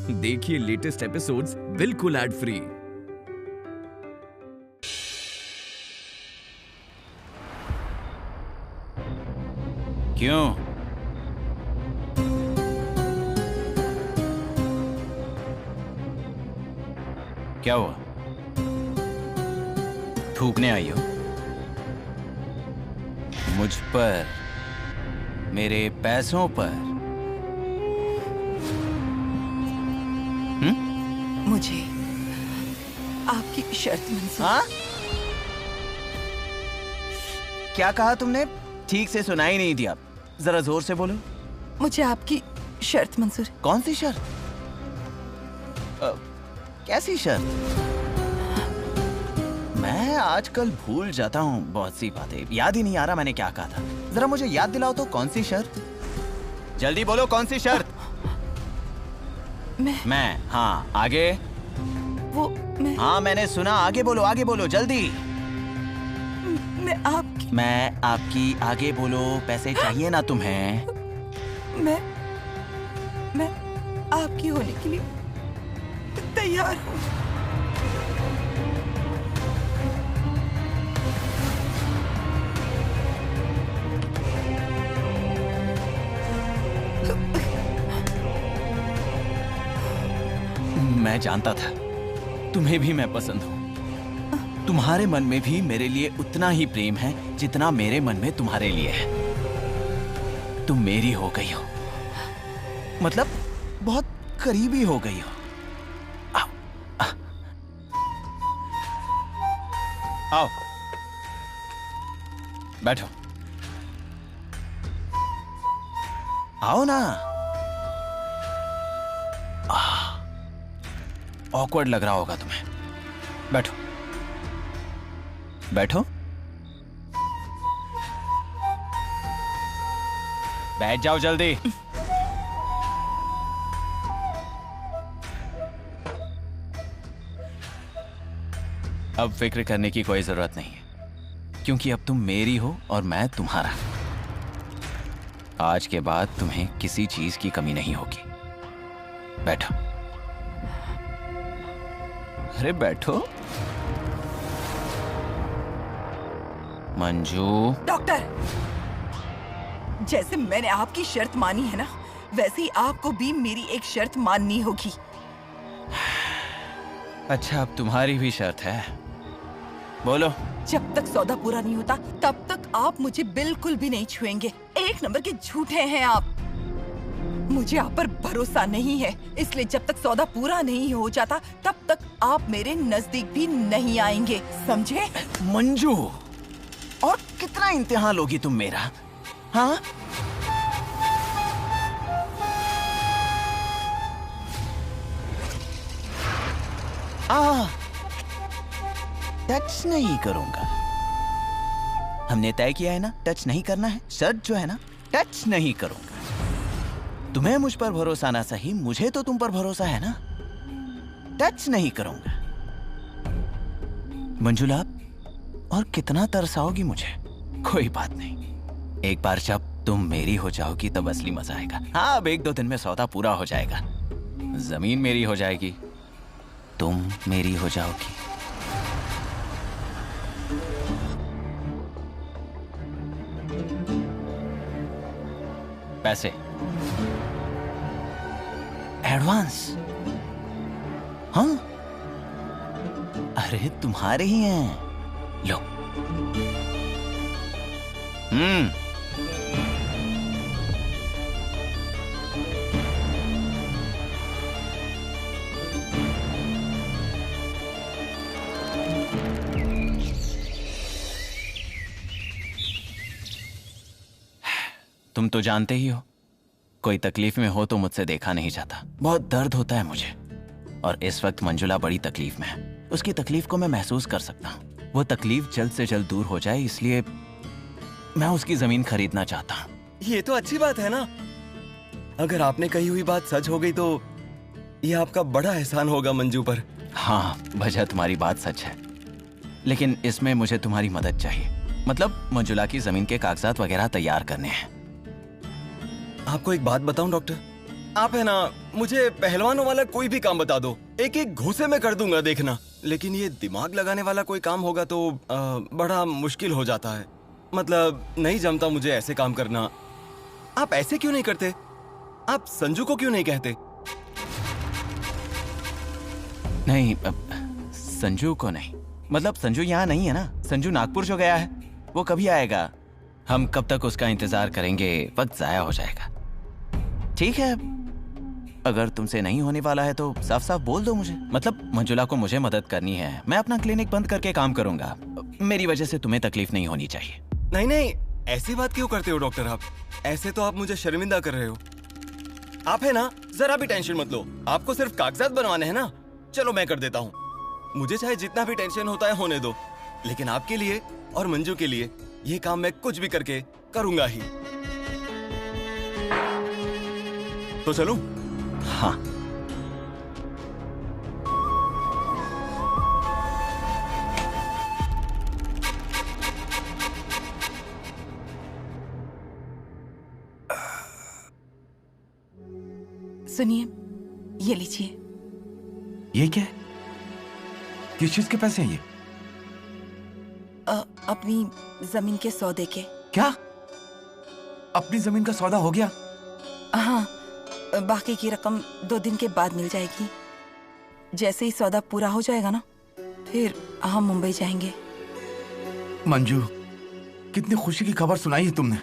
देखिए latest episodes बिल्कुल ad free. क्यों? क्या हुआ? थूकने आई हो मुझ पर, मेरे पैसों पर? मुझे आपकी शर्त मंजूर। हाँ? क्या कहा तुमने? ठीक से सुना ही नहीं दिया, जरा जोर से बोलो। मुझे आपकी शर्त मंजूर। कौन सी शर्त? कैसी शर्त? मैं आजकल भूल जाता हूँ बहुत सी बातें, याद ही नहीं आ रहा मैंने क्या कहा था। जरा मुझे याद दिलाओ तो, कौन सी शर्त? जल्दी बोलो, कौन सी शर्त? मैं हाँ, आगे? मैं हाँ मैंने सुना, आगे बोलो जल्दी। मैं आपकी आगे बोलो। पैसे चाहिए ना तुम्हें? मैं आपकी होने के लिए तैयार हूँ। मैं जानता था तुम्हें भी मैं पसंद हूँ। तुम्हारे मन में भी मेरे लिए उतना ही प्रेम है जितना मेरे मन में तुम्हारे लिए है। तुम मेरी हो गई हो, मतलब बहुत करीबी हो गई हो। आओ बैठो, आओ ना। ऑकवर्ड लग रहा होगा तुम्हें। बैठो बैठो, बैठ जाओ जल्दी। अब फिक्र करने की कोई जरूरत नहीं है, क्योंकि अब तुम मेरी हो और मैं तुम्हारा। आज के बाद तुम्हें किसी चीज की कमी नहीं होगी। बैठो, अरे बैठो। मंजू। डॉक्टर, जैसे मैंने आपकी शर्त मानी है ना, वैसे ही आपको भी मेरी एक शर्त माननी होगी। अच्छा, अब तुम्हारी भी शर्त है, बोलो। जब तक सौदा पूरा नहीं होता तब तक आप मुझे बिल्कुल भी नहीं छुएंगे। एक नंबर के झूठे हैं आप। मुझे आप पर भरोसा नहीं है, इसलिए जब तक सौदा पूरा नहीं हो जाता तब तक आप मेरे नजदीक भी नहीं आएंगे, समझे? मंजू, और कितना इम्तिहान लोगी तुम मेरा? हाँ, टच नहीं करूंगा। हमने तय किया है ना, टच नहीं करना है। शर्त जो है ना, टच नहीं करूंगा। तुम्हें मुझ पर भरोसा ना सही, मुझे तो तुम पर भरोसा है ना। टच नहीं करूंगा। मंजुला, और कितना तरसाओगी मुझे? कोई बात नहीं, एक बार जब तुम मेरी हो जाओगी तब असली मजा आएगा। हाँ, अब 1-2 दिन में सौदा पूरा हो जाएगा। जमीन मेरी हो जाएगी, तुम मेरी हो जाओगी। पैसे एडवांस? हाँ, अरे तुम्हारे ही हैं, लो। तुम तो जानते ही हो, कोई तकलीफ में हो तो मुझसे देखा नहीं जाता। बहुत दर्द होता है मुझे, और इस वक्त मंजुला बड़ी तकलीफ में है। उसकी तकलीफ को मैं महसूस कर सकता हूँ। वो तकलीफ जल्द से जल्द दूर हो जाए, इसलिए मैं उसकी जमीन खरीदना चाहता हूँ। ये तो अच्छी बात है ना। अगर आपने कही हुई बात सच हो गई तो ये आपका बड़ा एहसान होगा मंजू पर। हाँ, वजह तुम्हारी बात सच है, लेकिन इसमें मुझे तुम्हारी मदद चाहिए। मतलब मंजुला की जमीन के कागजात वगैरह तैयार करने हैं। आपको एक बात बताऊं डॉक्टर, आप है ना, मुझे पहलवानों वाला कोई भी काम बता दो, एक एक घूसे में कर दूंगा, देखना। लेकिन ये दिमाग लगाने वाला कोई काम होगा तो बड़ा मुश्किल हो जाता है। मतलब नहीं जमता मुझे ऐसे काम करना। आप ऐसे क्यों नहीं करते? आप संजू को क्यों नहीं कहते? नहीं, संजू को नहीं। मतलब संजू यहाँ नहीं है ना, संजू नागपुर जो गया है, वो कभी आएगा। हम कब तक उसका इंतजार करेंगे, वक्त जाया हो जाएगा। ठीक है, अगर तुमसे नहीं होने वाला है तो साफ साफ बोल दो मुझे। मतलब मंजुला को मुझे मदद करनी है, मैं अपना क्लिनिक बंद करके काम करूंगा। मेरी वजह से तुम्हें तकलीफ नहीं होनी चाहिए। नहीं नहीं, ऐसी बात क्यों करते हो डॉक्टर आप? ऐसे तो आप मुझे शर्मिंदा कर रहे हो। आप है ना, जरा भी टेंशन मत लो। आपको सिर्फ कागजात बनवाने हैं ना, चलो मैं कर देता हूँ। मुझे चाहे जितना भी टेंशन होता है होने दो, लेकिन आपके लिए और मंजू के लिए ये काम मैं कुछ भी करके करूंगा ही। तो चलो। हाँ। सुनिए, ये लीजिए। ये क्या है? किस चीज के पैसे हैं ये? अपनी जमीन के सौदे के। क्या? अपनी जमीन का सौदा हो गया? हाँ, बाकी की रकम 2 दिन के बाद मिल जाएगी। जैसे ही सौदा पूरा हो जाएगा ना, फिर हम मुंबई जाएंगे। मंजू, कितनी खुशी की खबर सुनाई है तुमने।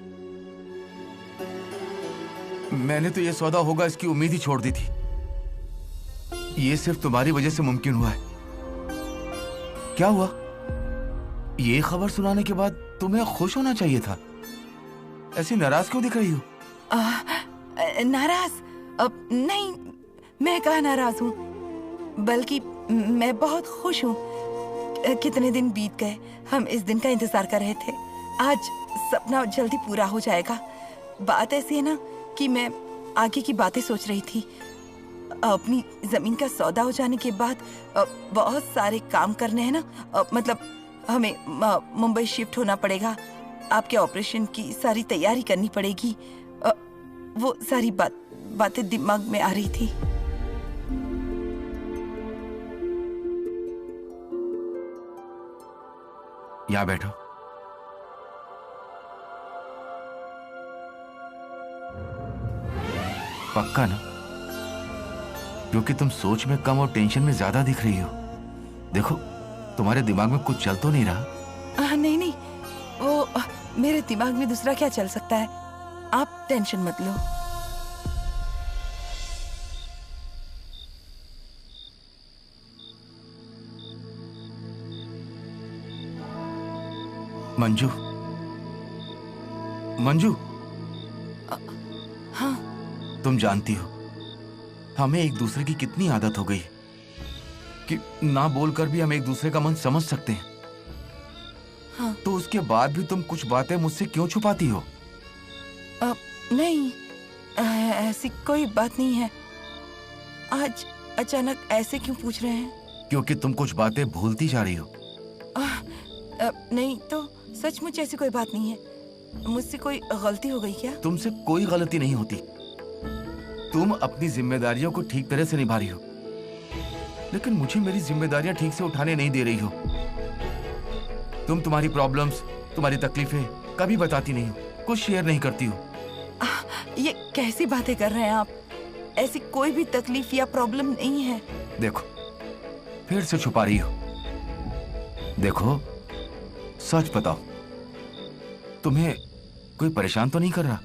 मैंने तो ये सौदा होगा इसकी उम्मीद ही छोड़ दी थी। ये सिर्फ तुम्हारी वजह से मुमकिन हुआ है। क्या हुआ? ये खबर सुनाने के बाद तुम्हें खुश होना चाहिए था। ऐसी नाराज क्यों दिख रही हो? नाराज? अब नहीं, मैं कहाँ नाराज हूँ, बल्कि मैं बहुत खुश हूँ। कितने दिन बीत गए, हम इस दिन का इंतजार कर रहे थे। आज सपना जल्दी पूरा हो जाएगा। बात ऐसी है ना कि मैं आगे की बातें सोच रही थी। अपनी जमीन का सौदा हो जाने के बाद बहुत सारे काम करने हैं ना। मतलब हमें मुंबई शिफ्ट होना पड़ेगा, आपके ऑपरेशन की सारी तैयारी करनी पड़ेगी। वो सारी बातें दिमाग में आ रही थी। यहाँ बैठो। पक्का ना? क्योंकि तुम सोच में कम और टेंशन में ज्यादा दिख रही हो। देखो, तुम्हारे दिमाग में कुछ चल तो नहीं रहा? नहीं नहीं, वो मेरे दिमाग में दूसरा क्या चल सकता है। आप टेंशन मत लो। मंजू, मंजू। हाँ। तुम जानती हो हमें एक दूसरे की कितनी आदत हो गई कि ना बोलकर भी हम एक दूसरे का मन समझ सकते हैं। हाँ। तो उसके बाद भी तुम कुछ बातें मुझसे क्यों छुपाती हो? नहीं, ऐसी कोई बात नहीं है। आज अचानक ऐसे क्यों पूछ रहे हैं? क्योंकि तुम कुछ बातें भूलती जा रही हो। नहीं तो सचमुच ऐसी कोई बात नहीं है। मुझसे कोई गलती हो गई क्या? तुमसे कोई गलती नहीं होती। तुम अपनी जिम्मेदारियों को ठीक तरह से निभा रही हो, लेकिन मुझे मेरी जिम्मेदारियां ठीक से उठाने नहीं दे रही हो। तुम तुम्हारी प्रॉब्लम्स, तुम्हारी तकलीफें कभी बताती नहीं हो, कुछ शेयर नहीं करती हो। ये कैसी बातें कर रहे हैं आप? ऐसी कोई भी तकलीफ या प्रॉब्लम नहीं है। देखो, फिर से छुपा रही हो। देखो, सच बताओ, तुम्हें कोई परेशान तो नहीं कर रहा?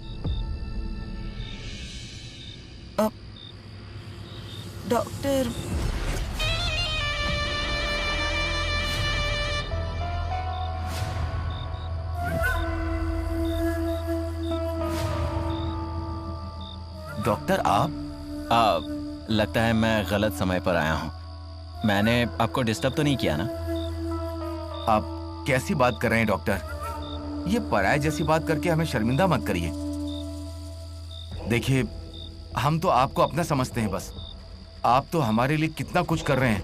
डॉक्टर, डॉक्टर आप? लगता है मैं गलत समय पर आया हूँ। मैंने आपको डिस्टर्ब तो नहीं किया ना? आप कैसी बात कर रहे हैं डॉक्टर? ये पराये जैसी बात करके हमें शर्मिंदा मत करिए। देखिए, हम तो आपको अपना समझते हैं बस। आप तो हमारे लिए कितना कुछ कर रहे हैं।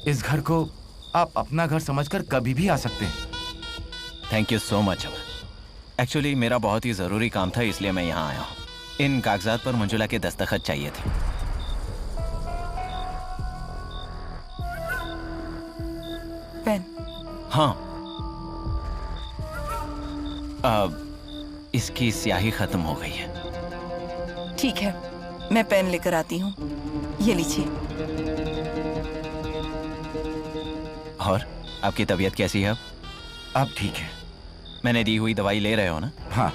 इस घर को आप अपना घर समझकर कभी भी आ सकते हैं। Thank you so much. Actually मेरा बहुत ही ज़रूरी काम था, इसलिए मैं यहाँ आया हूँ। इन कागजात पर मंजुला के दस्तखत चाहिए थे। पेन। हाँ, अब इसकी स्याही खत्म हो गई है। ठीक है, मैं पेन लेकर आती हूँ। ये लीजिए। और आपकी तबीयत कैसी है अब? अब ठीक है। मैंने दी हुई दवाई ले रहे हो ना? हाँ।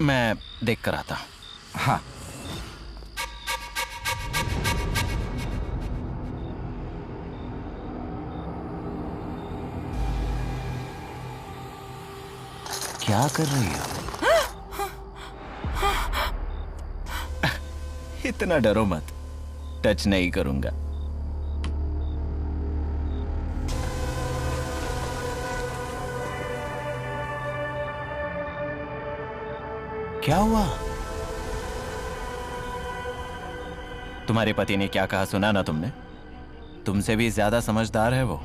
मैं देख कर आता हूं। हाँ। क्या कर रही हो? इतना डरो मत, टच नहीं करूंगा। क्या हुआ? तुम्हारे पति ने क्या कहा सुना ना तुमने? तुमसे भी ज्यादा समझदार है वो।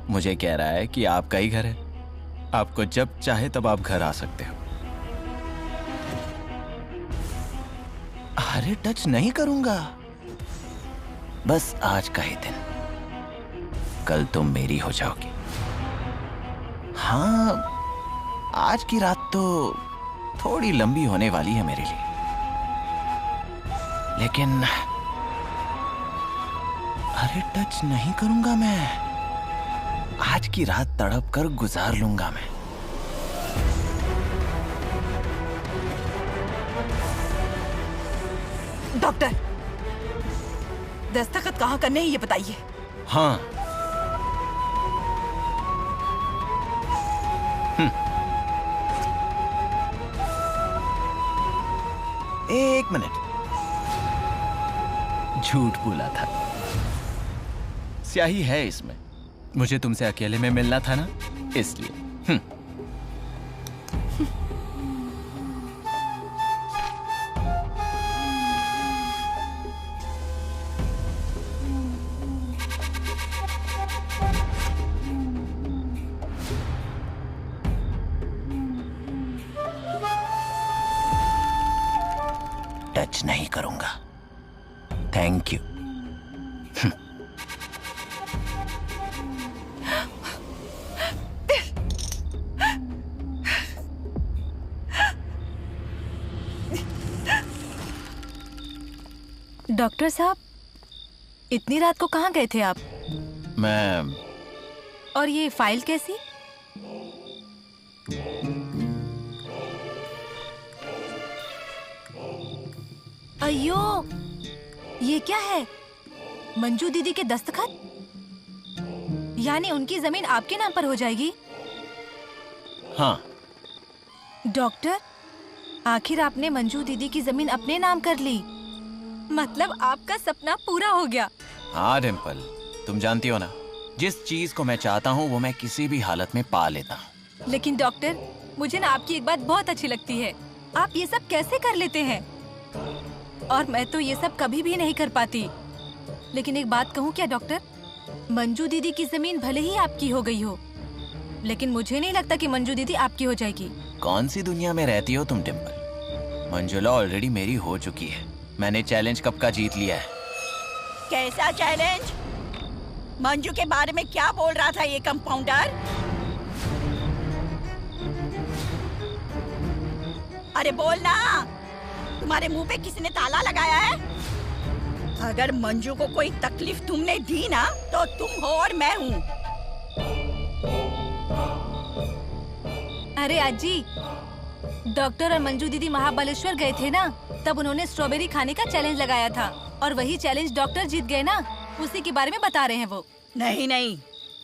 मुझे कह रहा है कि आपका ही घर है, आपको जब चाहे तब आप घर आ सकते हो। अरे टच नहीं करूंगा, बस आज का ही दिन, कल तुम मेरी हो जाओगी। हाँ, आज की रात तो थोड़ी लंबी होने वाली है मेरे लिए, लेकिन अरे टच नहीं करूंगा मैं। आज की रात तड़प कर गुजार लूंगा मैं। डॉक्टर, दस्तखत कहाँ करने हैं ये बताइए। हाँ। एक मिनट, झूठ बोला था। स्याही है इसमें। मुझे तुमसे अकेले में मिलना था ना, इसलिए। टच नहीं करूंगा। Thank you. डॉक्टर साहब, इतनी रात को कहाँ गए थे आप? मैं और ये फाइल कैसी? अयो, ये क्या है? मंजू दीदी के दस्तखत? यानी उनकी जमीन आपके नाम पर हो जाएगी? हाँ। डॉक्टर, आखिर आपने मंजू दीदी की जमीन अपने नाम कर ली। मतलब आपका सपना पूरा हो गया। हाँ डिम्पल, तुम जानती हो ना, जिस चीज को मैं चाहता हूँ वो मैं किसी भी हालत में पा लेता हूँ। लेकिन डॉक्टर, मुझे ना आपकी एक बात बहुत अच्छी लगती है। आप ये सब कैसे कर लेते हैं? और मैं तो ये सब कभी भी नहीं कर पाती। लेकिन एक बात कहूँ क्या डॉक्टर, मंजू दीदी की जमीन भले ही आपकी हो गई हो, लेकिन मुझे नहीं लगता कि मंजू दीदी आपकी हो जाएगी। कौन सी दुनिया में रहती हो तुम डिम्पल? मंजुला ऑलरेडी मेरी हो चुकी है। मैंने चैलेंज कब का जीत लिया है। कैसा चैलेंज? मंजू के बारे में क्या बोल रहा था ये कंपाउंडर? अरे बोल ना, तुम्हारे मुंह पे किसी ने ताला लगाया है? अगर मंजू को कोई तकलीफ तुमने दी ना, तो तुम हो और मैं हूँ। अरे आजी, डॉक्टर और मंजू दीदी महाबलेश्वर गए थे ना, तब उन्होंने स्ट्रॉबेरी खाने का चैलेंज लगाया था और वही चैलेंज डॉक्टर जीत गए ना, उसी के बारे में बता रहे हैं वो। नहीं नहीं,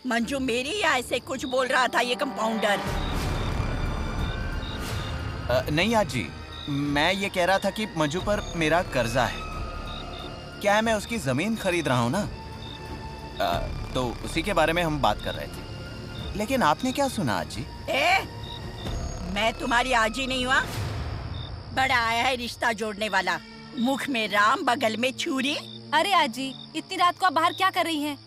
मंजू मेरी या ऐसे कुछ बोल रहा था ये कंपाउंडर। नहीं आजी, मैं ये कह रहा था कि मंजू पर मेरा कर्जा है। क्या है, मैं उसकी जमीन खरीद रहा हूँ ना, तो उसी के बारे में हम बात कर रहे थे। लेकिन आपने क्या सुना आजी? मैं तुम्हारी आजी नहीं हुआ? बड़ा आया है रिश्ता जोड़ने वाला। मुख में राम, बगल में छुरी। अरे आजी, इतनी रात को आप बाहर क्या कर रही हैं?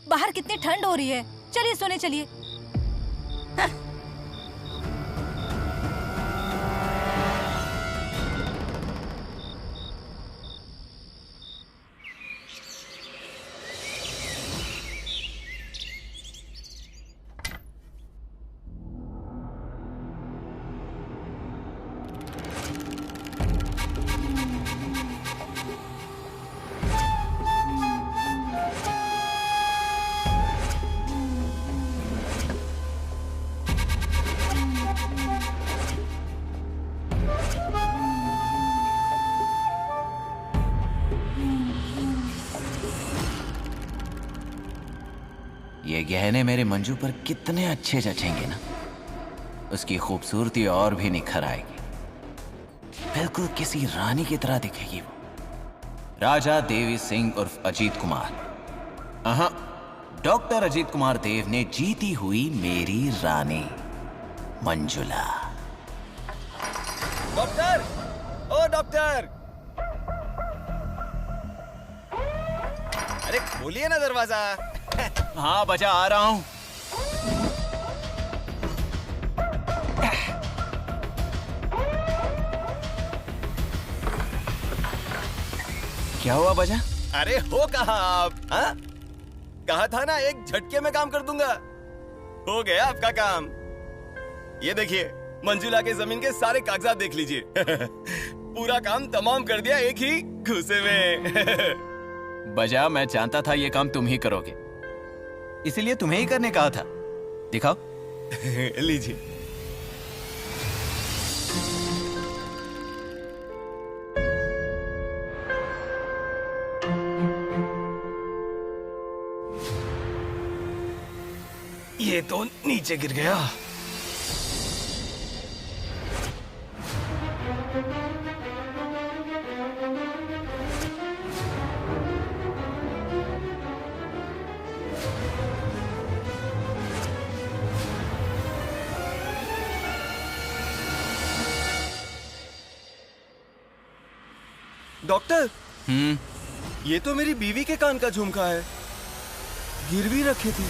बाहर कितनी ठंड हो रही है। चलिए सोने चलिए। ये गहने मेरे मंजू पर कितने अच्छे जचेंगे ना। उसकी खूबसूरती और भी निखर आएगी। बिल्कुल किसी रानी की तरह दिखेगी वो। राजा देवी सिंह उर्फ अजीत कुमार। डॉक्टर अजीत कुमार देव ने जीती हुई मेरी रानी मंजुला। डॉक्टर, ओ डॉक्टर, अरे खोलिए ना दरवाजा। हाँ बजा, आ रहा हूं। क्या हुआ बजा? अरे हो कहाँ आप? हाँ? कहा था ना एक झटके में काम कर दूंगा। हो गया आपका काम। ये देखिए, मंजुला के जमीन के सारे कागजात देख लीजिए। पूरा काम तमाम कर दिया एक ही घूसे में। बजा, मैं जानता था ये काम तुम ही करोगे, इसीलिए तुम्हें ही करने कहा था। दिखाओ। लीजिए। ये तो नीचे गिर गया। डॉक्टर, ये तो मेरी बीवी के कान का झुमका है। गिरवी रखी थी।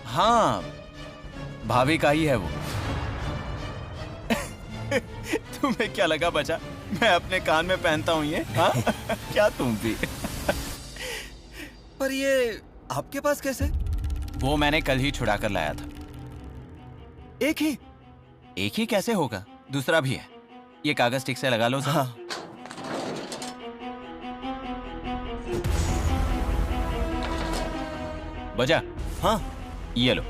हाँ, भाभी का ही है वो। तुम्हें क्या लगा बचा, मैं अपने कान में पहनता हूँ ये? हाँ? क्या तुम भी? पर ये आपके पास कैसे? वो मैंने कल ही छुड़ा कर लाया था। एक ही? एक ही कैसे होगा, दूसरा भी है। ये कागज ठीक से लगा लो सर। हाँ। बजा। हाँ, ये लो।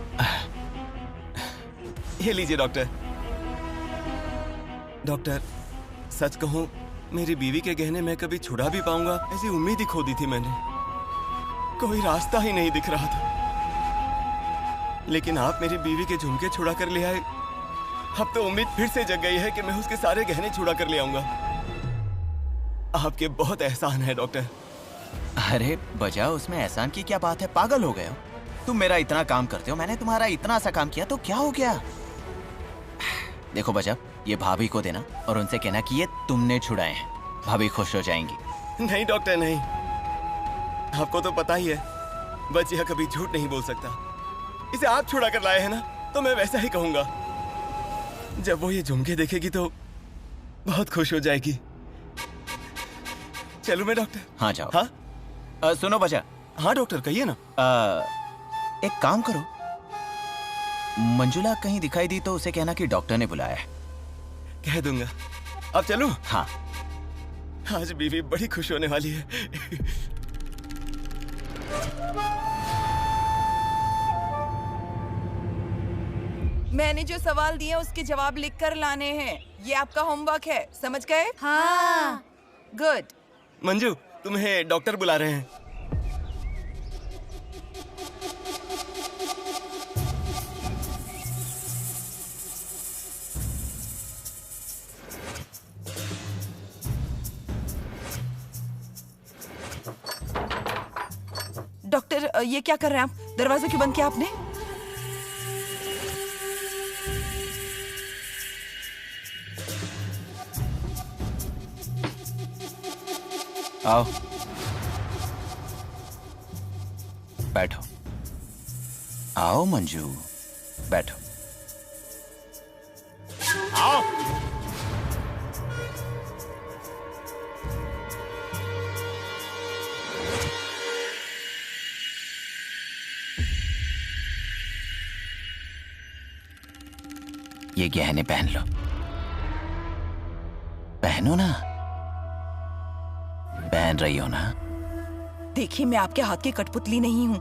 ये लीजिए डॉक्टर। डॉक्टर, सच कहूं, मेरी बीवी के गहने मैं कभी छुड़ा भी पाऊंगा ऐसी उम्मीद ही खो दी थी मैंने। कोई रास्ता ही नहीं दिख रहा था। लेकिन आप मेरी बीवी के झुमके छुड़ा कर ले आए। अब तो उम्मीद फिर से जग गई है कि मैं उसके सारे गहने छुड़ा कर ले आऊंगा। आपके बहुत एहसान है डॉक्टर। अरे बजा, उसमें एहसान की क्या बात है? पागल हो गए हो तुम। मेरा इतना काम करते हो, मैंने तुम्हारा इतना सा काम किया तो क्या हो गया? देखो बजा, ये भाभी को देना और उनसे कहना कि ये तुमने छुड़ाए हैं। भाभी खुश हो जाएंगी। नहीं डॉक्टर, नहीं। आपको तो पता ही है, बचिया कभी झूठ नहीं बोल सकता। इसे आप छुड़ा कर लाए हैं ना, तो मैं वैसा ही कहूंगा। जब वो ये झुमके देखेगी तो बहुत खुश हो जाएगी। चलूं मैं डॉक्टर? हाँ जाओ। हाँ? सुनो बजा। हाँ डॉक्टर, कहिए ना। एक काम करो, मंजुला कहीं दिखाई दी तो उसे कहना कि डॉक्टर ने बुलाया है। कह दूंगा। अब चलूं? हाँ। आज बीवी बड़ी खुश होने वाली है। मैंने जो सवाल दिए उसके जवाब लिखकर लाने हैं। ये आपका होमवर्क है, समझ गए? हाँ। गुड। मंजू, तुम्हें डॉक्टर बुला रहे हैं। डॉक्टर, ये क्या कर रहे हैं आप? दरवाजा क्यों बंद किया आपने? आओ, बैठो। आओ मंजू, बैठो। आओ। ये गहने पहन लो। पहनो ना। पहन रही हो ना? देखिए, मैं आपके हाथ की कठपुतली नहीं हूँ।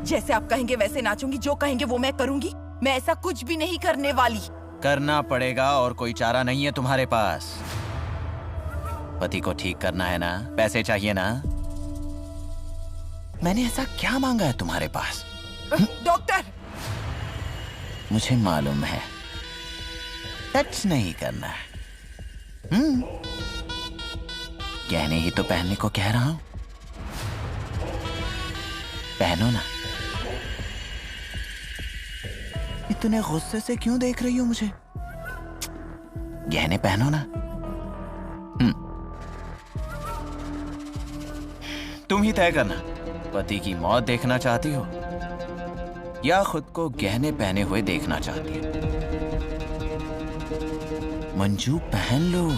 जैसे आप कहेंगे वैसे नाचूंगी, जो कहेंगे वो मैं करूंगी। मैं ऐसा कुछ भी नहीं करने वाली। करना पड़ेगा और कोई चारा नहीं है तुम्हारे पास। पति को ठीक करना है ना, पैसे चाहिए ना। मैंने ऐसा क्या मांगा है तुम्हारे पास? डॉक्टर, मुझे मालूम है, टच नहीं करना है। गहने ही तो पहनने को कह रहा हूं। पहनो ना। इतने गुस्से से क्यों देख रही हो मुझे? गहने पहनो ना। तुम ही तय करना, पति की मौत देखना चाहती हो या खुद को गहने पहने हुए देखना चाहती हो? मंजू, पहन लो।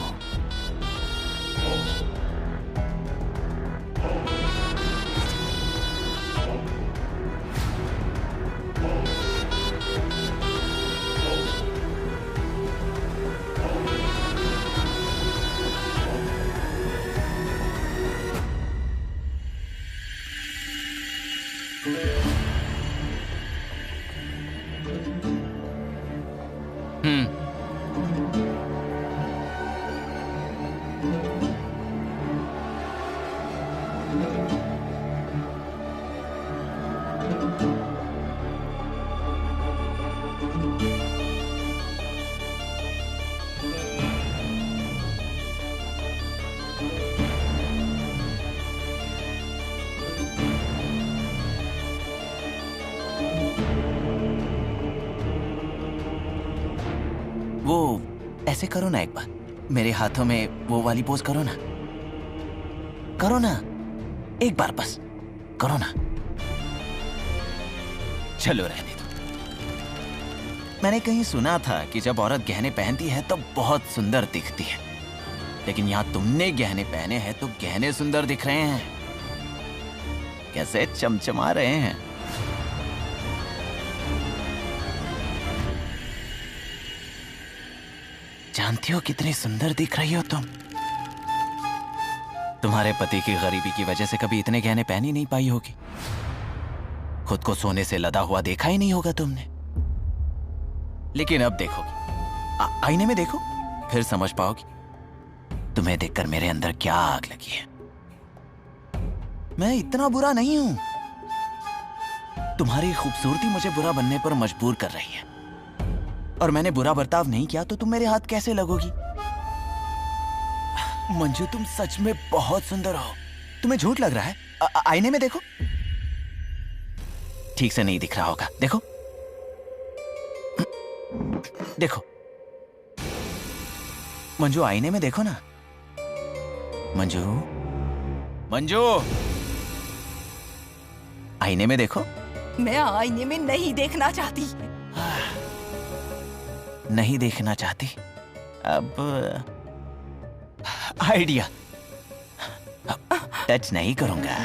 वो ऐसे करो ना, एक बार मेरे हाथों में वो वाली पोज करो ना। करो ना, एक बार बस करो ना। चलो रहने दो। मैंने कहीं सुना था कि जब औरत गहने पहनती है तो बहुत सुंदर दिखती है, लेकिन यहां तुमने गहने पहने हैं तो गहने सुंदर दिख रहे हैं। कैसे चमचमा रहे हैं। जानती हो कितनी सुंदर दिख रही हो तुम। तुम्हारे पति की गरीबी की वजह से कभी इतने गहने पहन ही नहीं पाई होगी। खुद को सोने से लदा हुआ देखा ही नहीं होगा तुमने। लेकिन अब देखोगी, आईने में देखो, फिर समझ पाओगी। तुम्हें देखकर मेरे अंदर क्या आग लगी है। मैं इतना बुरा नहीं हूं। तुम्हारी खूबसूरती मुझे बुरा बनने पर मजबूर कर रही है, और मैंने बुरा बर्ताव नहीं किया तो तुम मेरे हाथ कैसे लगोगी? मंजू, तुम सच में बहुत सुंदर हो। तुम्हें झूठ लग रहा है? आईने में देखो। ठीक से नहीं दिख रहा होगा, देखो देखो। मंजू, आईने में देखो ना। मंजू, मंजू, आईने में देखो। मैं आईने में नहीं देखना चाहती। नहीं देखना चाहती? अब आइडिया। टच नहीं करूंगा।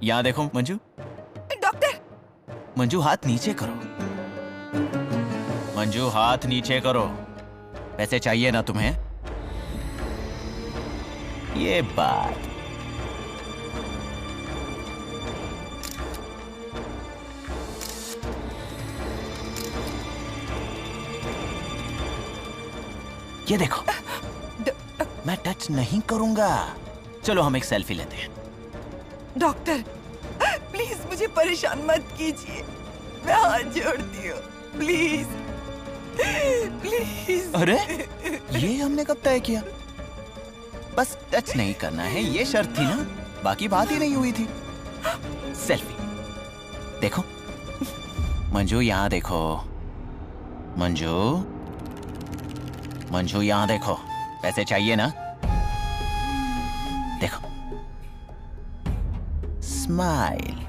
यहां देखो मंजू। डॉक्टर, मंजू, हाथ नीचे करो। मंजू, हाथ नीचे करो। पैसे चाहिए ना तुम्हें? ये बात। ये देखो, मैं टच नहीं करूंगा। चलो हम एक सेल्फी लेते हैं। डॉक्टर, प्लीज मुझे परेशान मत कीजिए। मैं हाथ जोड़ती हूँ, प्लीज प्लीज। अरे, ये हमने कब तय किया? बस टच नहीं करना है, ये शर्त थी ना, बाकी बात ही नहीं हुई थी। सेल्फी देखो। मंजू, यहां देखो। मंजू, मंजू यहाँ देखो, पैसे चाहिए ना? देखो, स्माइल।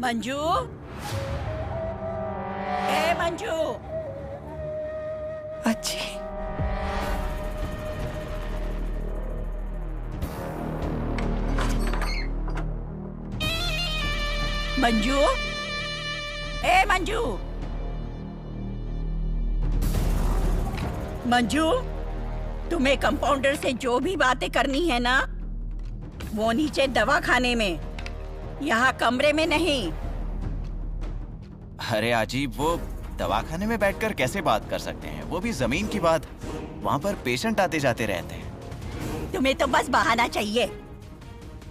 मंजू, ए मंजू। अच्छी। मंजू, ए मंजू। मंजू, तुम्हें कंपाउंडर से जो भी बातें करनी है ना, वो नीचे दवाखाने में, यहाँ कमरे में नहीं। अरे अजीब, वो दवाखाने में बैठकर कैसे बात कर सकते हैं? वो भी जमीन की बात। वहाँ पर पेशेंट आते जाते रहते हैं। तुम्हें तो बस बहाना चाहिए।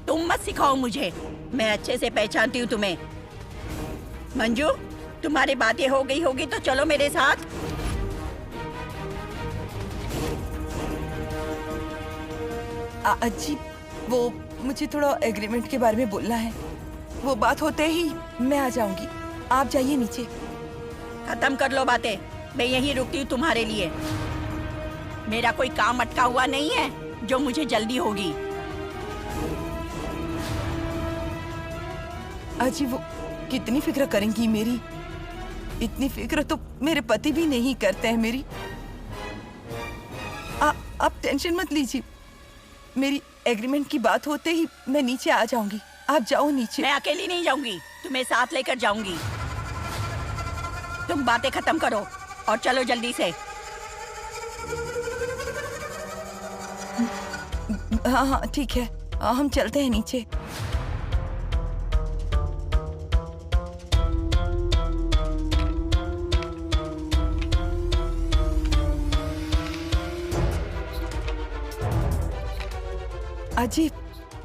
तुम मत सिखाओ मुझे, मैं अच्छे से पहचानती हूँ तुम्हें। मंजू, तुम्हारी बातें हो गई होगी तो चलो मेरे साथ। अजी, वो मुझे थोड़ा एग्रीमेंट के बारे में बोलना है। वो बात होते ही मैं आ जाऊंगी, आप जाइए नीचे। खत्म कर लो बातें, मैं यहीं रुकती हूँ तुम्हारे लिए। मेरा कोई काम अटका हुआ नहीं है जो मुझे जल्दी होगी। अजी, वो कितनी फिक्र करेंगी मेरी? इतनी फिक्र तो मेरे पति भी नहीं करते हैं मेरी। आप टेंशन मत लीजिए, मेरी एग्रीमेंट की बात होते ही मैं नीचे आ जाऊंगी। आप जाओ नीचे। मैं अकेली नहीं जाऊंगी, तुम्हें साथ लेकर जाऊंगी। तुम बातें खत्म करो और चलो जल्दी से। हाँ हाँ ठीक है, हम चलते हैं नीचे। अजी,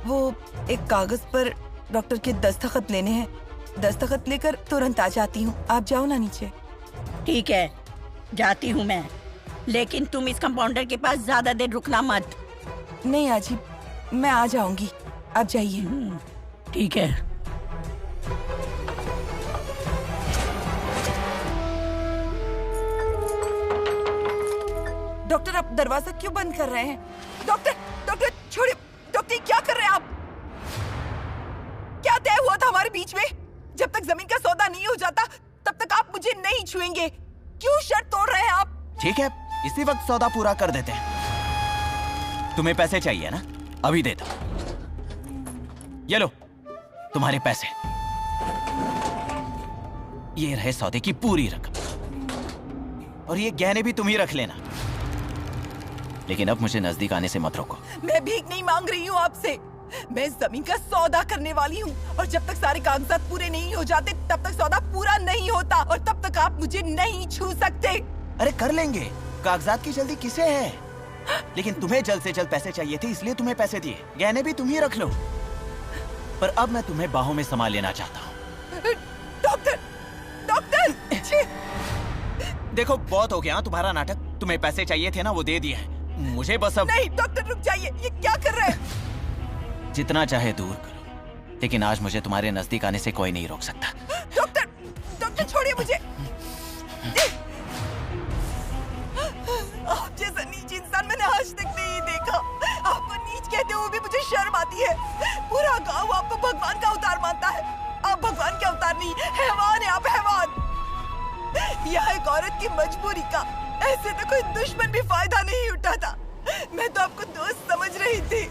वो एक कागज पर डॉक्टर के दस्तखत लेने हैं। दस्तखत लेकर तुरंत आ जाती हूँ, आप जाओ ना नीचे। ठीक है, जाती हूँ मैं, लेकिन तुम इस कंपाउंडर के पास ज्यादा देर रुकना मत। नहीं अजी, मैं आ जाऊंगी, आप जाइए। ठीक है। डॉक्टर, आप दरवाजा क्यों बंद कर रहे हैं? डॉक्टर, डॉक्टर छोड़िए। डॉक्टर, क्या कर रहे हैं आप? क्या तय हुआ था हमारे बीच में? जब तक जमीन का सौदा नहीं हो जाता तब तक आप मुझे नहीं छुएंगे। क्यों शर्त तोड़ रहे हैं आप? ठीक है, इसी वक्त सौदा पूरा कर देते हैं। तुम्हें पैसे चाहिए ना? अभी दे दो। ये लो तुम्हारे पैसे। ये रहे सौदे की पूरी रकम, और ये गहने भी तुम ही रख लेना। लेकिन अब मुझे नजदीक आने से मत रोको। मैं भीख नहीं मांग रही हूँ आपसे, मैं जमीन का सौदा करने वाली हूँ, और जब तक सारे कागजात पूरे नहीं हो जाते तब तक सौदा पूरा नहीं होता, और तब तक आप मुझे नहीं छू सकते। अरे कर लेंगे, कागजात की जल्दी किसे है? लेकिन तुम्हें जल्द से जल्द पैसे चाहिए थे, इसलिए तुम्हें पैसे दिए। गहने भी तुम ही रख लो, पर अब मैं तुम्हें बाहों में समा लेना चाहता हूँ। Doctor, doctor! देखो बहुत हो गया तुम्हारा नाटक। तुम्हें पैसे चाहिए थे ना, वो दे दिए। मुझे बस अब। नहीं डॉक्टर, रुक जाइए, ये क्या कर रहे हैं? जितना चाहे दूर करो, लेकिन आज मुझे तुम्हारे नजदीक आने से कोई नहीं रोक सकता। डॉक्टर, डॉक्टर छोड़िए मुझे। आप जैसा नीच इंसान मैंने आज तक नहीं देखा। आपको नीच कहते हुए भी मुझे शर्म आती है। पूरा गांव आपको भगवान का अवतार मानता है। आप भगवान के अवतार नहीं, हैवान है आप, हैवान। यह एक औरत की मजबूरी का ऐसे तो कोई दुश्मन भी फायदा नहीं उठाता। मैं तो आपको दोस्त समझ रही थी।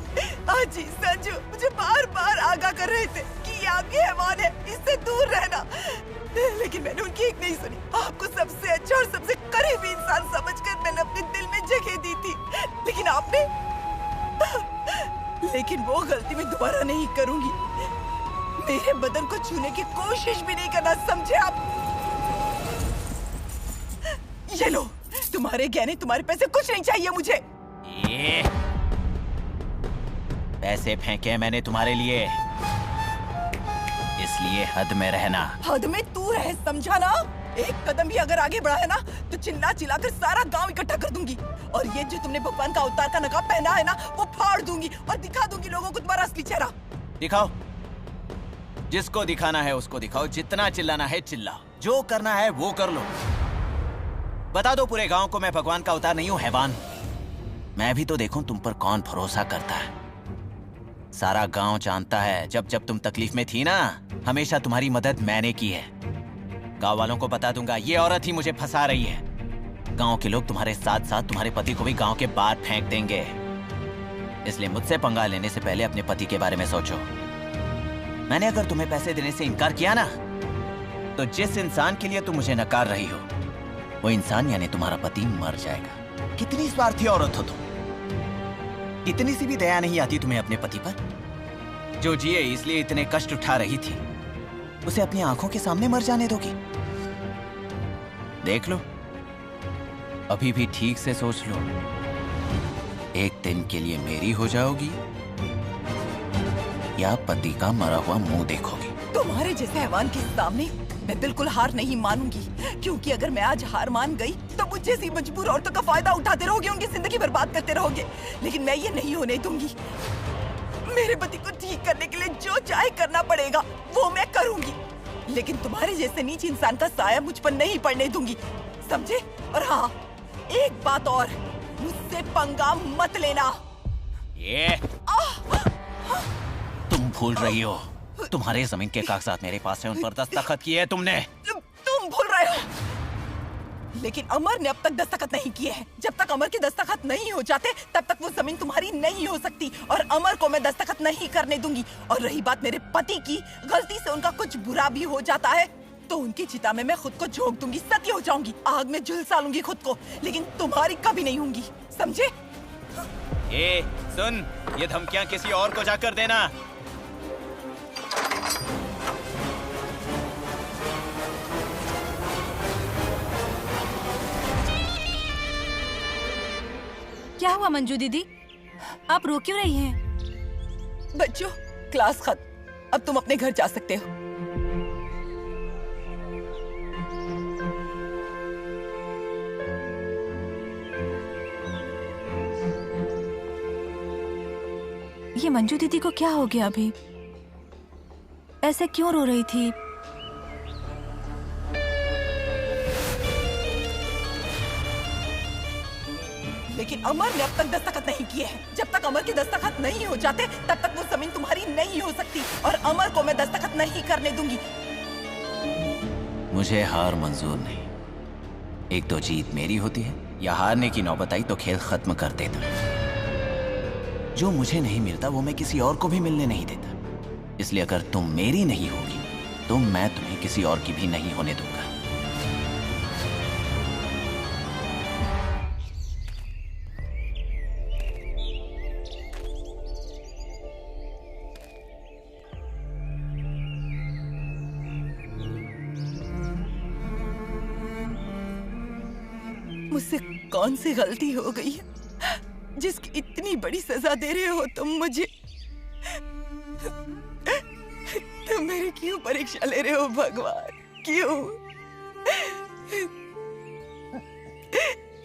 अजी, संजू मुझे बार बार आगाह कर रहे थे कि ये आपकी हैवान है, इससे दूर रहना, लेकिन मैंने उनकी एक नहीं सुनी। आपको सबसे अच्छा और सबसे करीबी इंसान समझकर मैंने अपने दिल में जगह दी थी, लेकिन आपने लेकिन वो गलती मैं दोबारा नहीं करूंगी। मेरे बदन को छूने की कोशिश भी नहीं करना, समझे आप? ये लो तुम्हारे गहने, तुम्हारे पैसे, कुछ नहीं चाहिए मुझे। ये पैसे फेंके मैंने तुम्हारे लिए, इसलिए हद में रहना। हद में तू रहे, समझा ना? एक कदम भी अगर आगे बढ़ा है ना तो चिल्ला चिल्लाकर सारा गांव इकट्ठा कर दूंगी, और ये जो तुमने भगवान का अवतार का नकाब पहना है ना, वो फाड़ दूंगी और दिखा दूंगी लोगों को तुम्हारा असली चेहरा। दिखाओ। जिसको दिखाना है उसको दिखाओ, जितना चिल्लाना है चिल्लाओ, जो करना है वो कर लो। बता दो पूरे गांव को मैं भगवान का अवतार नहीं हूं, हैवान। मैं भी तो देखूं तुम पर कौन भरोसा करता है। सारा गांव जानता है जब जब तुम तकलीफ में थी ना, हमेशा तुम्हारी मदद मैंने की है। गांव वालों को बता दूंगा ये औरत ही मुझे फंसा रही है। गांव के लोग तुम्हारे साथ साथ तुम्हारे पति को भी गांव के बाहर फेंक देंगे। इसलिए मुझसे पंगा लेने से पहले अपने पति के बारे में सोचो। मैंने अगर तुम्हें पैसे देने से इनकार किया ना, तो जिस इंसान के लिए तुम मुझे नकार रही हो, वो इंसान यानी तुम्हारा पति मर जाएगा। कितनी स्वार्थी औरत हो तुम। इतनी सी भी दया नहीं आती तुम्हें अपने पति पर? जो जिए इसलिए इतने कष्ट उठा रही थी, उसे अपनी आंखों के सामने मर जाने दोगी? देख लो, अभी भी ठीक से सोच लो। एक दिन के लिए मेरी हो जाओगी या पति का मरा हुआ मुंह देखोगी? तुम्हारे जैसे हैवान के सामने मैं बिल्कुल हार नहीं मानूंगी, क्योंकि अगर मैं आज हार मान गई तो मुझ जैसी मजबूर औरतों का फायदा उठाते रहोगे, उनकी जिंदगी बर्बाद करते रहोगे। लेकिन मैं ये नहीं होने दूंगी। मेरे पति को ठीक करने के लिए जो चाहे करना पड़ेगा वो मैं करूंगी, लेकिन तुम्हारे जैसे नीच इंसान का साया मुझ पर नहीं पड़ने दूंगी, समझे? और हाँ, एक बात और, मुझसे पंगा मत लेना। ये तुम भूल रही हो, तुम्हारे जमीन के कागजात मेरे पास है, उन पर दस्तखत किए हैं तुमने। तुम भूल रहे हो, लेकिन अमर ने अब तक दस्तखत नहीं किए हैं। जब तक अमर के दस्तखत नहीं हो जाते तब तक वो जमीन तुम्हारी नहीं हो सकती, और अमर को मैं दस्तखत नहीं करने दूंगी। और रही बात मेरे पति की, गलती से उनका कुछ बुरा भी हो जाता है तो उनकी चिता में मैं खुद को झोंक दूंगी, सती हो जाऊंगी, आग में झुलसा लूंगी खुद को, लेकिन तुम्हारी कभी नहीं होंगी, समझे? ए, सुन, ये धमकियां किसी और को जाकर देना। क्या हुआ मंजू दीदी, आप रो क्यों रही हैं? बच्चों, क्लास खत्म, अब तुम अपने घर जा सकते हो। ये मंजू दीदी को क्या हो गया अभी? ऐसे क्यों रो रही थी? लेकिन अमर ने अब तक दस्तखत नहीं किए हैं। जब तक अमर के दस्तखत नहीं हो जाते तब तक वो जमीन तुम्हारी नहीं हो सकती, और अमर को मैं दस्तखत नहीं करने दूंगी। मुझे हार मंजूर नहीं। एक तो जीत मेरी होती है, या हारने की नौबत आई तो खेल खत्म कर देता। जो मुझे नहीं मिलता वो मैं किसी और को भी मिलने नहीं देता। इसलिए अगर तुम मेरी नहीं होगी तो मैं तुम्हें किसी और की भी नहीं होने दूंगा। मुझसे कौन सी गलती हो गई है जिसकी इतनी बड़ी सजा दे रहे हो तुम मुझे? तुम मेरी क्यों परीक्षा ले रहे हो भगवान, क्यों?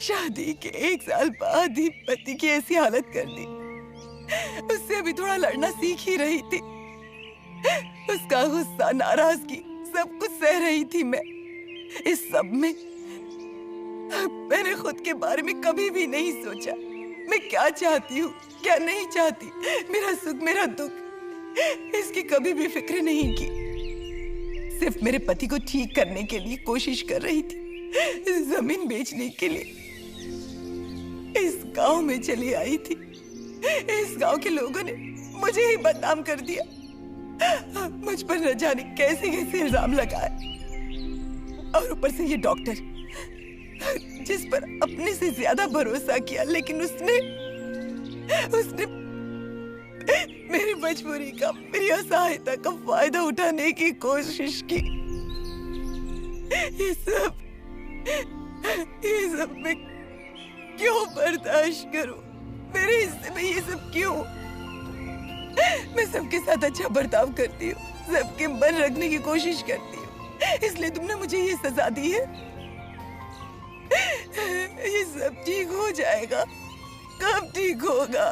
शादी के 1 साल बाद ही पति की ऐसी हालत कर दी। उससे अभी थोड़ा लड़ना सीख ही रही थी। उसका गुस्सा, नाराजगी, सब कुछ सह रही थी मैं। इस सब में मैंने खुद के बारे में कभी भी नहीं सोचा। मैं क्या चाहती हूँ, क्या नहीं चाहती, मेरा सुख, मेरा दुख, इसकी कभी भी फिक्र नहीं की। सिर्फ मेरे पति को ठीक करने के लिए कोशिश कर रही थी। जमीन बेचने के लिए इस गांव में चली आई थी। इस गांव के लोगों ने मुझे ही बदनाम कर दिया। मुझ पर न जाने कैसे कैसे इल्जाम लगाए, और ऊपर से ये डॉक्टर जिस पर अपने से ज्यादा भरोसा किया, लेकिन उसने मेरी मजबूरी का, मेरी असहायता का फायदा उठाने की कोशिश की। ये सब मैं क्यों बर्दाश्त करूं? मेरे हिस्से में ये सब क्यों? मैं सबके साथ अच्छा बर्ताव करती हूँ, सबके मन रखने की कोशिश करती हूँ, इसलिए तुमने मुझे ये सजा दी है। ये सब ठीक हो जाएगा, कब ठीक होगा?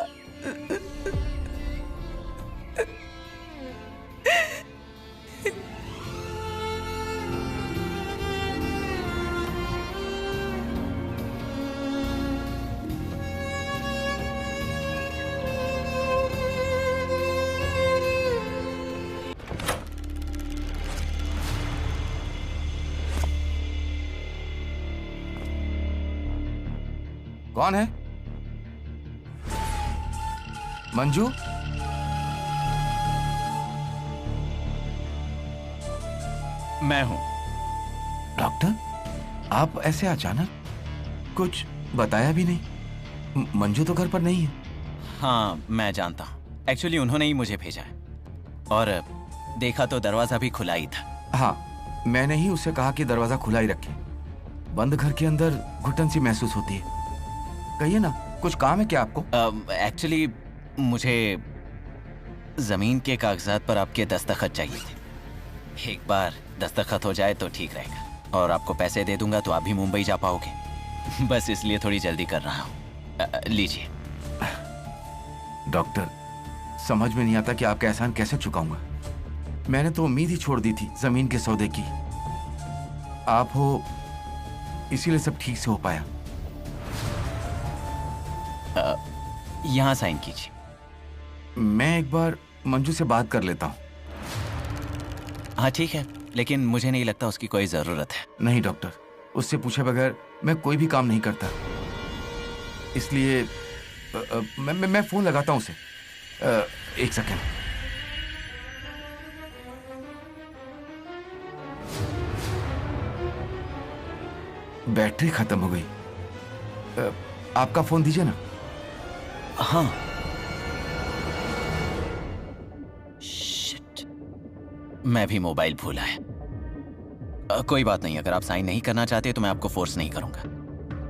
कौन है? मंजू? मैं हूं। डॉक्टर, आप ऐसे अचानक? कुछ बताया भी नहीं। मंजू तो घर पर नहीं है। हाँ, मैं जानता हूँ। एक्चुअली उन्होंने ही मुझे भेजा है और देखा तो दरवाजा भी खुला ही था। हाँ, मैंने ही उससे कहा कि दरवाजा खुला ही रखे। बंद घर के अंदर घुटन सी महसूस होती है। कहिए ना, कुछ काम है क्या आपको? एक्चुअली मुझे जमीन के कागजात पर आपके दस्तखत चाहिए थे। एक बार दस्तखत हो जाए तो ठीक रहेगा और आपको पैसे दे दूंगा तो आप भी मुंबई जा पाओगे। बस इसलिए थोड़ी जल्दी कर रहा हूँ। लीजिए। डॉक्टर, समझ में नहीं आता कि आपका एहसान कैसे चुकाऊंगा। मैंने तो उम्मीद ही छोड़ दी थी जमीन के सौदे की। आप हो इसीलिए सब ठीक से हो पाया। यहाँ साइन कीजिए। मैं एक बार मंजू से बात कर लेता हूँ। हाँ ठीक है, लेकिन मुझे नहीं लगता उसकी कोई जरूरत है। नहीं डॉक्टर, उससे पूछे बगैर मैं कोई भी काम नहीं करता। इसलिए मैं फोन लगाता हूँ उसे। एक सेकेंड। बैटरी खत्म हो गई। आपका फोन दीजिए ना। हाँ। शिट, मैं भी मोबाइल भूला है। कोई बात नहीं, अगर आप साइन नहीं करना चाहते तो मैं आपको फोर्स नहीं करूंगा,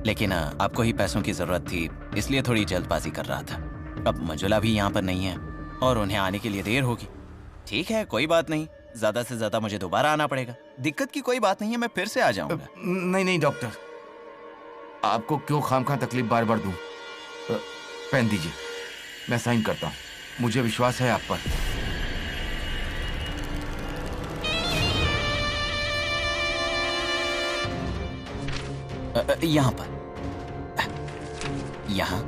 लेकिन आपको ही पैसों की जरूरत थी इसलिए थोड़ी जल्दबाजी कर रहा था। अब मंजुला भी यहाँ पर नहीं है और उन्हें आने के लिए देर होगी। ठीक है, कोई बात नहीं, ज्यादा से ज्यादा मुझे दोबारा आना पड़ेगा। दिक्कत की कोई बात नहीं है, मैं फिर से आ जाऊंगा। नहीं नहीं डॉक्टर, आपको क्यों खामखा तकलीफ बार बार दूं। पेन दीजिए, मैं साइन करता हूं। मुझे विश्वास है आप पर। यहाँ पर, यहाँ,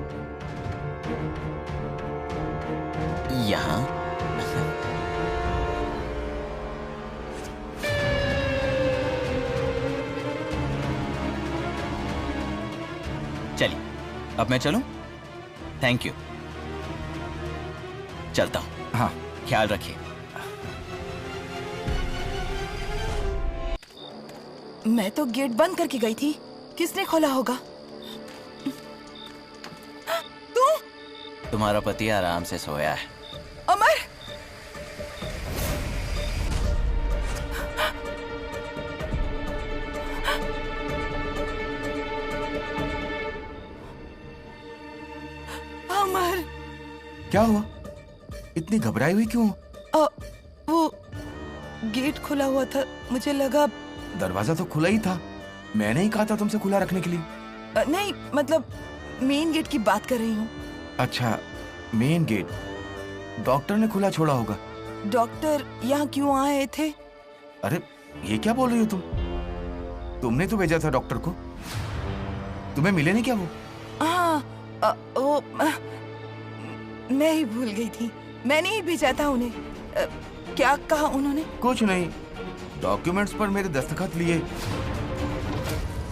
यहाँ। चलिए, अब मैं चलूं? Thank you. चलता हूं। हाँ, ख्याल रखिए। मैं तो गेट बंद करके गई थी, किसने खोला होगा? तू? तुम्हारा पति आराम से सोया है। अमर! अमर! क्या हुआ? इतनी घबराई हुई क्यों? वो गेट खुला हुआ था, मुझे लगा। दरवाजा तो खुला ही था। मैंने ही कहा था तुमसे खुला रखने के लिए। नहीं, मतलब मेन गेट की बात कर रही हूँ। अच्छा, मेन गेट डॉक्टर ने खुला छोड़ा होगा। डॉक्टर यहाँ क्यों आए थे? अरे ये क्या बोल रही हो तुम? तुमने तो भेजा था डॉक्टर को। तुम्हें मिले नहीं क्या वो? हाँ, वो मैं ही भूल गई थी। मैंने ही भेजा था उन्हें। क्या कहा उन्होंने? कुछ नहीं, डॉक्यूमेंट्स पर मेरे दस्तखत लिए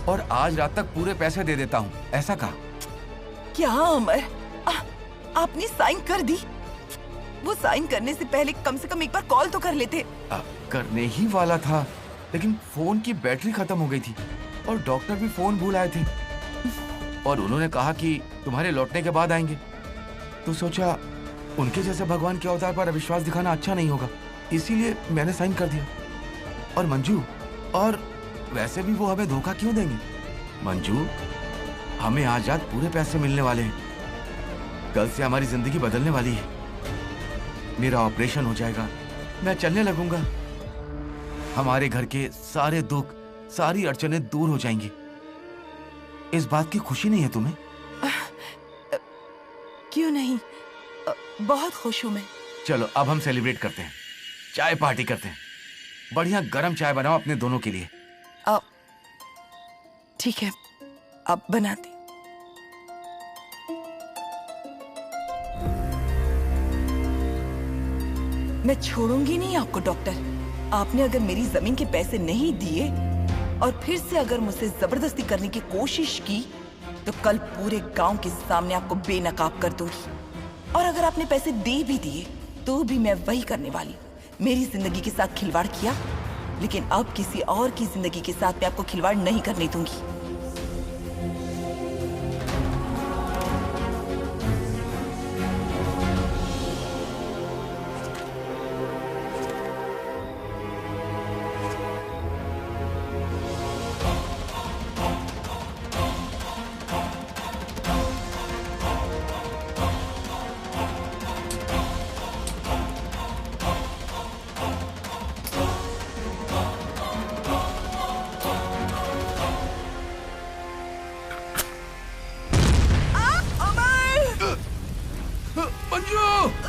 और आज रात तक पूरे पैसे दे देता हूँ, ऐसा कहा। क्या अमर, आपने साइन कर दी? वो साइन करने से पहले कम से कम एक बार कॉल तो कर लेते। करने ही वाला था, लेकिन फोन की बैटरी खत्म हो गई थी और डॉक्टर भी फोन भूल आए थे और उन्होंने कहा कि तुम्हारे लौटने के बाद आएंगे। तो सोचा उनके जैसे भगवान के अवतार पर अविश्वास दिखाना अच्छा नहीं होगा, इसीलिए मैंने साइन कर दिया। और मंजू, और वैसे भी वो हमें धोखा क्यों देंगे? मंजू, हमें आज रात पूरे पैसे मिलने वाले हैं। कल से हमारी जिंदगी बदलने वाली है। मेरा ऑपरेशन हो जाएगा, मैं चलने लगूंगा। हमारे घर के सारे दुख, सारी अड़चनें दूर हो जाएंगी। इस बात की खुशी नहीं है तुम्हें? क्यों नहीं, बहुत खुश हूं मैं। चलो अब हम सेलिब्रेट करते हैं, चाय पार्टी करते हैं। बढ़िया गरम चाय बनाओ अपने दोनों के लिए। ठीक है, अब बनाते। मैं छोड़ूंगी नहीं आपको डॉक्टर। आपने अगर मेरी जमीन के पैसे नहीं दिए और फिर से अगर मुझसे जबरदस्ती करने की कोशिश की तो कल पूरे गांव के सामने आपको बेनकाब कर दूंगी। और अगर आपने पैसे दे भी दिए तो भी मैं वही करने वाली हूँ। मेरी जिंदगी के साथ खिलवाड़ किया, लेकिन अब किसी और की जिंदगी के साथ मैं आपको खिलवाड़ नहीं करने दूंगी। मंजू!